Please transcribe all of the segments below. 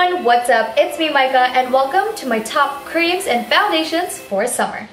everyone, what's up? It's me, Micah, and welcome to my top creams and foundations for summer.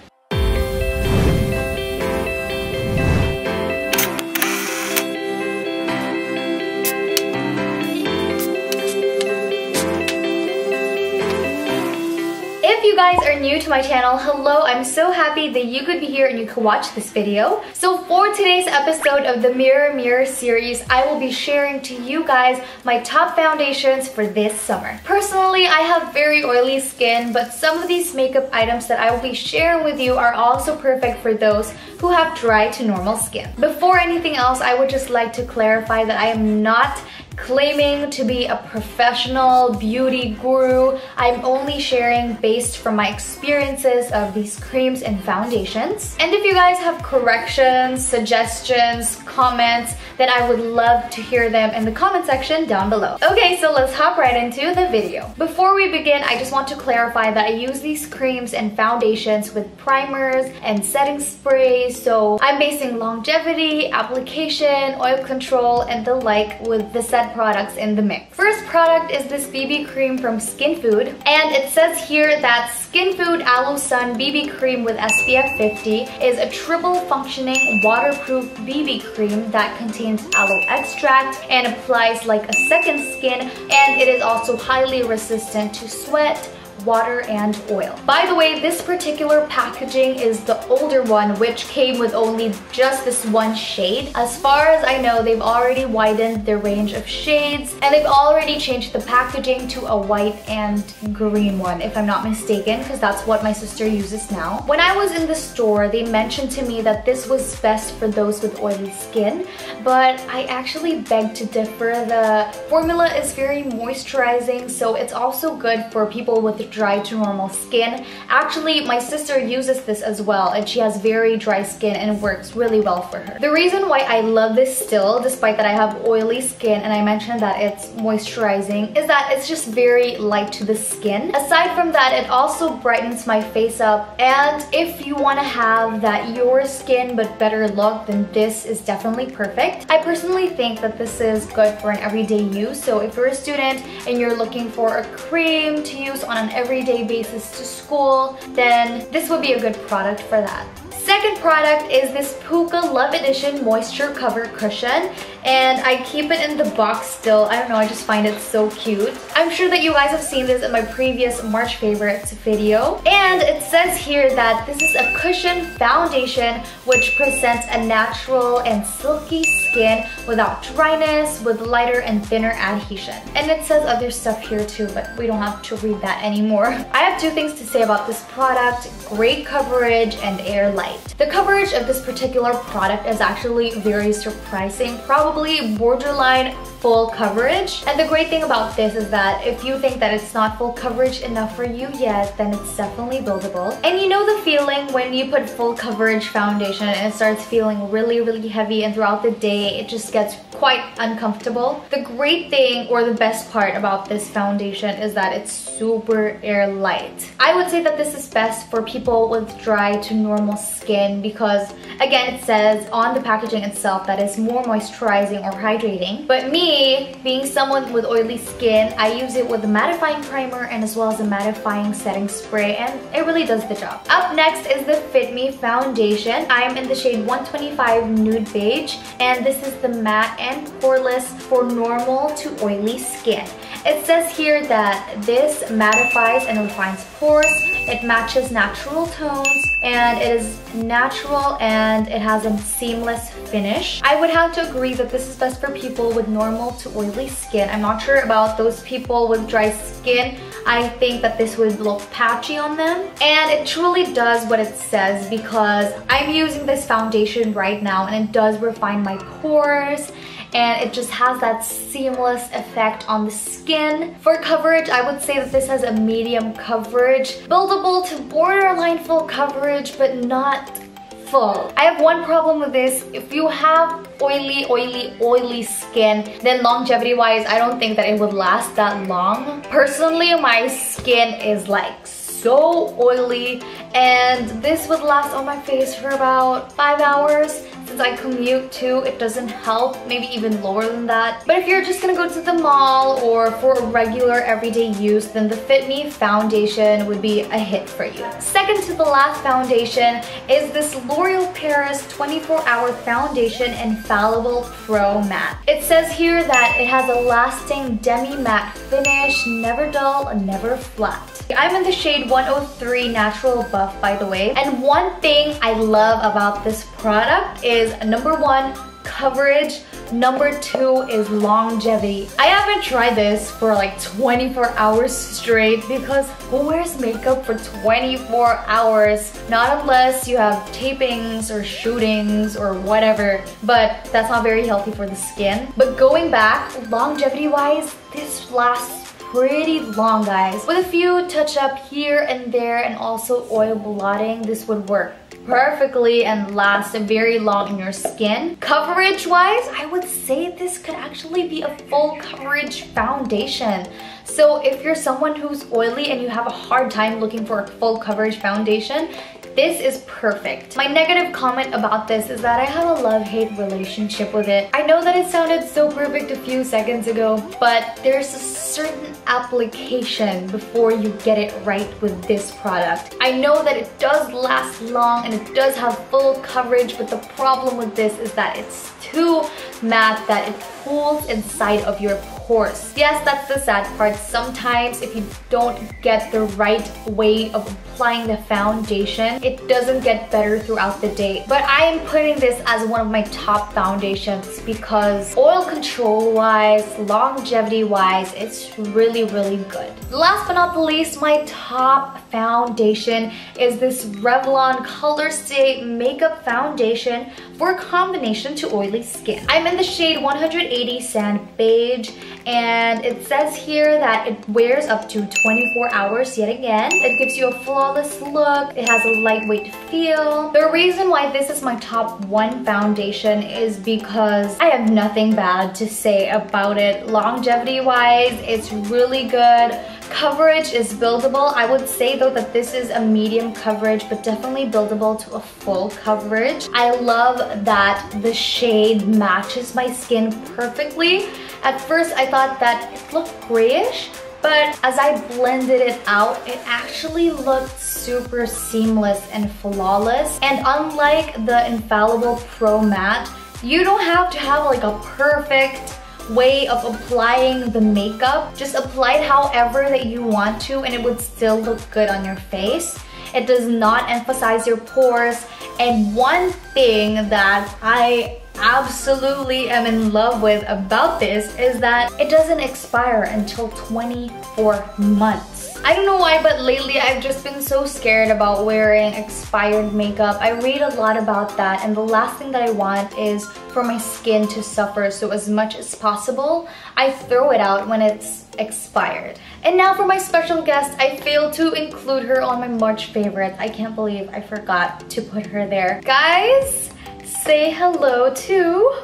If you guys are new to my channel, hello, I'm so happy that you could be here and you could watch this video. So for today's episode of the Mirror Mirror series, I will be sharing to you guys my top foundations for this summer. Personally, I have very oily skin, but some of these makeup items that I will be sharing with you are also perfect for those who have dry to normal skin. Before anything else, I would just like to clarify that I am not claiming to be a professional beauty guru. I'm only sharing based from my experiences of these creams and foundations. And if you guys have corrections, suggestions, comments, then I would love to hear them in the comment section down below. Okay, so let's hop right into the video. Before we begin, I just want to clarify that I use these creams and foundations with primers and setting sprays, so I'm basing longevity, application, oil control, and the like with the set products in the mix. First product is this BB cream from Skinfood, and it says here that Skinfood Aloe Sun BB cream with SPF 50 is a triple functioning waterproof BB cream that contains aloe extract and applies like a second skin, and it is also highly resistant to sweat, water, and oil. By the way, this particular packaging is the older one, which came with only just this one shade. As far as I know, they've already widened their range of shades, and they've already changed the packaging to a white and green one, if I'm not mistaken, because that's what my sister uses now. When I was in the store, they mentioned to me that this was best for those with oily skin, but I actually beg to differ. The formula is very moisturizing, so it's also good for people with dry to normal skin. Actually, my sister uses this as well, and she has very dry skin and it works really well for her. The reason why I love this still, despite that I have oily skin and I mentioned that it's moisturizing, is that it's just very light to the skin. Aside from that, it also brightens my face up, and if you want to have that your skin but better look, then this is definitely perfect. I personally think that this is good for an everyday use, so if you're a student and you're looking for a cream to use on an everyday basis to school, then this would be a good product for that. Second product is this Pucca Love Edition Moisture Cover Cushion, and I keep it in the box still. I don't know, I just find it so cute. I'm sure that you guys have seen this in my previous March favorites video, and it says here that this is a cushion foundation which presents a natural and silky skin without dryness, with lighter and thinner adhesion. And it says other stuff here too, but we don't have to read that anymore. I have two things to say about this product: great coverage and air light. The coverage of this particular product is actually very surprising, probably borderline full coverage. And the great thing about this is that if you think that it's not full coverage enough for you yet, then it's definitely buildable. And you know the feeling when you put full coverage foundation and it starts feeling really heavy, and throughout the day it just gets quite uncomfortable. The great thing, or the best part about this foundation, is that it's super air light. I would say that this is best for people with dry to normal skin because, again, it says on the packaging itself that it's more moisturizing or hydrating. But me, being someone with oily skin, I use it with a mattifying primer and as well as a mattifying setting spray, and it really does the job. Up next is the Fit Me foundation. I am in the shade 125 Nude Beige, and this is the matte and poreless for normal to oily skin. It says here that this mattifies and refines pores, it matches natural tones, and it is natural and it has a seamless finish. I would have to agree that this is best for people with normal to oily skin. I'm not sure about those people with dry skin. I think that this would look patchy on them, and it truly does what it says, because I'm using this foundation right now and it does refine my pores, and it just has that seamless effect on the skin. For coverage, I would say that this has a medium coverage, buildable to borderline full coverage, but not full. I have one problem with this. If you have oily skin, then longevity wise, I don't think that it would last that long. Personally, my skin is like so oily, and this would last on my face for about 5 hours. Since I commute too, it doesn't help, maybe even lower than that. But if you're just gonna go to the mall or for a regular everyday use, then the Fit Me foundation would be a hit for you. Second to the last foundation is this L'Oreal Paris 24-Hour Foundation Infallible Pro Matte. It says here that it has a lasting demi-matte finish, never dull, never flat. I'm in the shade 103 Natural Buff, by the way. And one thing I love about this product is number one, coverage. Number two is longevity. I haven't tried this for like 24 hours straight because who wears makeup for 24 hours? Not unless you have tapings or shootings or whatever, but that's not very healthy for the skin. But going back, longevity wise, this lasts pretty long, guys. With a few touch up here and there and also oil blotting, this would work perfectly and last very long in your skin. Coverage wise, I would say this could actually be a full coverage foundation. So if you're someone who's oily and you have a hard time looking for a full coverage foundation, this is perfect. My negative comment about this is that I have a love-hate relationship with it. I know that it sounded so perfect a few seconds ago, but there's a certain application before you get it right with this product. I know that it does last long and it does have full coverage, but the problem with this is that it's too matte that it pools inside of your pores. Yes, that's the sad part. Sometimes if you don't get the right way of applying the foundation, it doesn't get better throughout the day. But I am putting this as one of my top foundations because oil control wise, longevity wise, it's really good. Last but not the least, my top foundation is this Revlon Colorstay Makeup Foundation for a combination to oily skin. I'm in the shade 180 Sand Beige, and it says here that it wears up to 24 hours yet again. It gives you a flawless look. It has a lightweight feel. The reason why this is my top one foundation is because I have nothing bad to say about it. Longevity wise, it's really good. Coverage is buildable. I would say though that this is a medium coverage, but definitely buildable to a full coverage. I love that the shade matches my skin perfectly. At first I thought that it looked grayish, but as I blended it out, it actually looked super seamless and flawless. And unlike the Infallible Pro Matte, you don't have to have like a perfect way of applying the makeup. Just apply it however that you want to and it would still look good on your face. It does not emphasize your pores. And one thing that I absolutely am in love with about this is that it doesn't expire until 24 months. I don't know why, but lately I've just been so scared about wearing expired makeup. I read a lot about that, and the last thing that I want is for my skin to suffer, so as much as possible, I throw it out when it's expired. And now for my special guest, I failed to include her on my March favorites. I can't believe I forgot to put her there. Guys, say hello to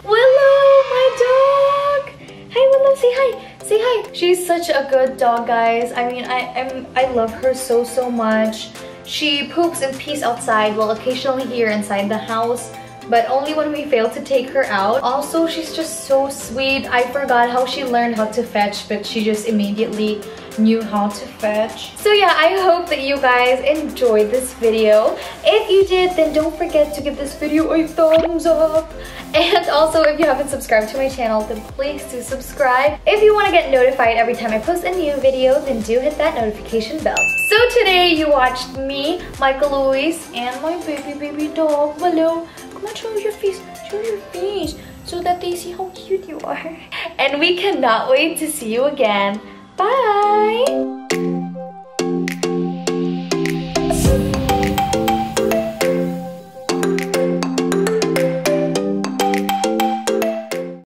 Willow, my dog! Hi Willow, say hi! Say hi! She's such a good dog, guys. I mean, I love her so much. She poops and pees outside, well, occasionally here inside the house, but only when we fail to take her out. Also, she's just so sweet. I forgot how she learned how to fetch, but she just immediately knew how to fetch. So yeah, I hope that you guys enjoyed this video. If you did, then don't forget to give this video a thumbs up. And also, if you haven't subscribed to my channel, then please do subscribe. If you want to get notified every time I post a new video, then do hit that notification bell. So today you watched me, Micah Louisse, and my baby dog, Willow. Come on, show your face, so that they see how cute you are. And we cannot wait to see you again. Bye!